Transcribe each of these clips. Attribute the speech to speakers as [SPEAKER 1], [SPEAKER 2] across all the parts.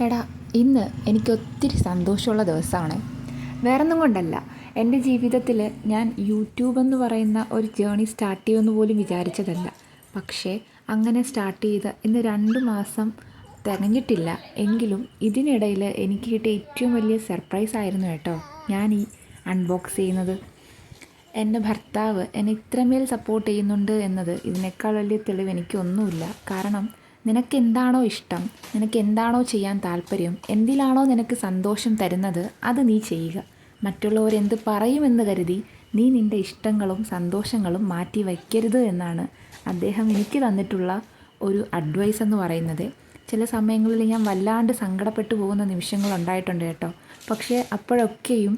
[SPEAKER 1] എടാ, ഇന്ന് എനിക്കൊത്തിരി സന്തോഷമുള്ള ദിവസമാണ്. വേറൊന്നും കൊണ്ടല്ല, എൻ്റെ ജീവിതത്തിൽ ഞാൻ യൂട്യൂബ് എന്ന് പറയുന്ന ഒരു ജേണി സ്റ്റാർട്ട് ചെയ്യുമെന്ന് പോലും വിചാരിച്ചതല്ല. പക്ഷേ അങ്ങനെ സ്റ്റാർട്ട് ചെയ്ത് ഇന്ന് 2 മാസം തികഞ്ഞിട്ടില്ല. എങ്കിലും ഇതിനിടയിൽ എനിക്ക് കിട്ടിയ ഏറ്റവും വലിയ സർപ്രൈസ് ആയിരുന്നു കേട്ടോ ഞാൻ ഈ അൺബോക്സ് ചെയ്യുന്നത്. എൻ്റെ ഭർത്താവ് എന്നെ ഇത്രമേൽ സപ്പോർട്ട് ചെയ്യുന്നുണ്ട് എന്നത് ഇതിനേക്കാൾ വലിയ തെളിവ് എനിക്കൊന്നുമില്ല. കാരണം നിനക്കെന്താണോ ഇഷ്ടം, നിനക്കെന്താണോ ചെയ്യാൻ താല്പര്യം, എന്തിലാണോ നിനക്ക് സന്തോഷം തരുന്നത് അത് നീ ചെയ്യുക. മറ്റുള്ളവരെന്ത് പറയുമെന്ന് കരുതി നീ നിൻ്റെ ഇഷ്ടങ്ങളും സന്തോഷങ്ങളും മാറ്റി വയ്ക്കരുത് എന്നാണ് അദ്ദേഹം എനിക്ക് തന്നിട്ടുള്ള ഒരു അഡ്വൈസ് എന്ന് പറയുന്നത്. ചില സമയങ്ങളിൽ ഞാൻ വല്ലാണ്ട് സങ്കടപ്പെട്ടു പോകുന്ന നിമിഷങ്ങളുണ്ടായിട്ടുണ്ട് കേട്ടോ. പക്ഷേ അപ്പോഴൊക്കെയും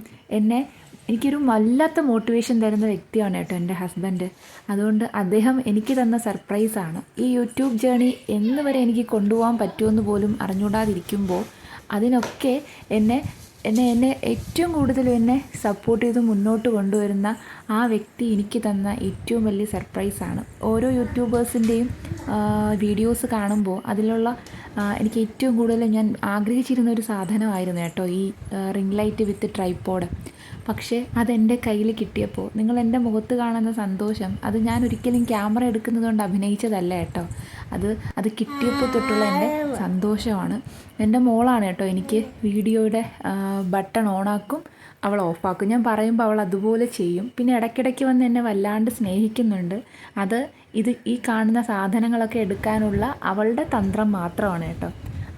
[SPEAKER 1] എനിക്കൊരു വല്ലാത്ത മോട്ടിവേഷൻ തരുന്ന വ്യക്തിയാണ് കേട്ടോ എൻ്റെ ഹസ്ബൻഡ്. അതുകൊണ്ട് അദ്ദേഹം എനിക്ക് തന്ന സർപ്രൈസാണ് ഈ യൂട്യൂബ് ജേണി. എന്ന് വരെ എനിക്ക് കൊണ്ടുപോകാൻ പറ്റുമെന്ന് പോലും അറിഞ്ഞുകൂടാതിരിക്കുമ്പോൾ അതിനൊക്കെ എന്നെ ഏറ്റവും കൂടുതൽ എന്നെ സപ്പോർട്ട് ചെയ്ത് മുന്നോട്ട് കൊണ്ടുവരുന്ന ആ വ്യക്തി എനിക്ക് തന്ന ഏറ്റവും വലിയ സർപ്രൈസാണ്. ഓരോ യൂട്യൂബേഴ്സിൻ്റെയും വീഡിയോസ് കാണുമ്പോൾ അതിലുള്ള എനിക്ക് ഏറ്റവും കൂടുതൽ ഞാൻ ആഗ്രഹിച്ചിരുന്ന ഒരു സാധനമായിരുന്നു കേട്ടോ ഈ റിംഗ് ലൈറ്റ് വിത്ത് ട്രൈപോഡ്. പക്ഷേ അതെൻ്റെ കയ്യിൽ കിട്ടിയപ്പോൾ നിങ്ങൾ എൻ്റെ മുഖത്ത് കാണുന്ന സന്തോഷം, അത് ഞാൻ ഒരിക്കലും ക്യാമറ എടുക്കുന്നത് കൊണ്ട് അഭിനയിച്ചതല്ല കേട്ടോ. അത് കിട്ടിയപ്പോൾ തൊട്ടുള്ള എൻ്റെ സന്തോഷമാണ്. എൻ്റെ മോളാണ് കേട്ടോ എനിക്ക് വീഡിയോയുടെ ബട്ടൺ ഓണാക്കും, അവൾ ഓഫാക്കും. ഞാൻ പറയുമ്പോൾ അവൾ അതുപോലെ ചെയ്യും. പിന്നെ ഇടയ്ക്കിടയ്ക്ക് വന്ന് എന്നെ വല്ലാണ്ട് സ്നേഹിക്കുന്നുണ്ട്. ഈ കാണുന്ന സാധനങ്ങളൊക്കെ എടുക്കാനുള്ള അവളുടെ തന്ത്രം മാത്രമാണ് കേട്ടോ.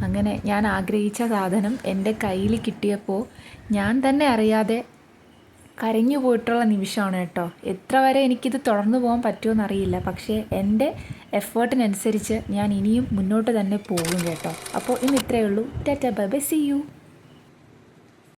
[SPEAKER 1] അങ്ങനെ ഞാൻ ആഗ്രഹിച്ച സാധനം എൻ്റെ കയ്യിൽ കിട്ടിയപ്പോൾ ഞാൻ തന്നെ അറിയാതെ കരഞ്ഞു പോയിട്ടുള്ള നിമിഷമാണ് കേട്ടോ. എത്ര വരെ എനിക്കിത് തുടർന്നു പോകാൻ പറ്റുമെന്നറിയില്ല. പക്ഷേ എൻ്റെ എഫേർട്ടിനനുസരിച്ച് ഞാൻ ഇനിയും മുന്നോട്ട് തന്നെ പോകും കേട്ടോ. അപ്പോൾ ഇന്ന് ഇത്രയേ ഉള്ളൂ. Tata bye bye, see U.